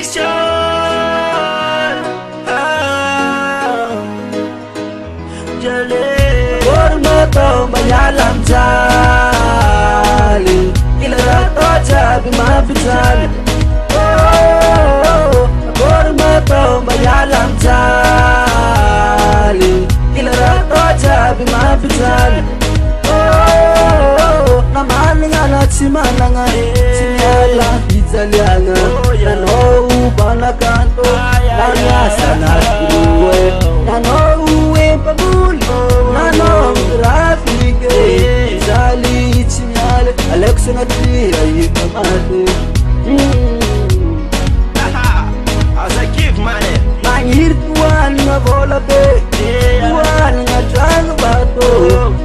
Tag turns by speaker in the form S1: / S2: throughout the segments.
S1: addiction. Gormato mayalam jali, ilarato jabi mafitali. Gormato mayalam jali, ilarato jabi mafitali. Namalinga na chimananga, chinyala italiana. Nano bana kanto, nanya sana kuwe. Nano uwe pabuli, nano trafike. Jali chinyale, Alexa na tia yikamate.
S2: As I give money,
S1: Mangir tuan na bola be, tuan na trang bato.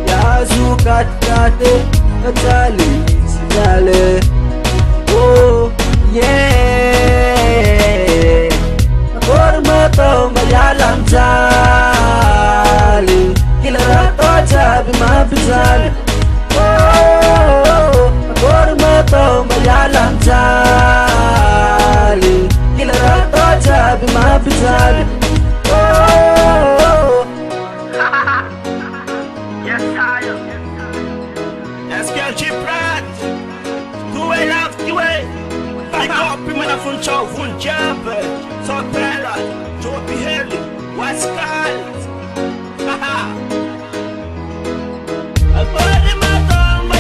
S1: Yazu kat kate, jali chinyale. Oh yeah, Gormato mayalam jali, ilarato jabi mafitali. Oh, Gormato mayalam jali, ilarato jabi mafitali. Oh,
S2: yes, I am. Let's get cheap rat. Do it up, do it. I got people that fun show, fun jump. So bella, to be heli. What's called? Haha. I got him out on my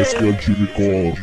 S3: SKG Record.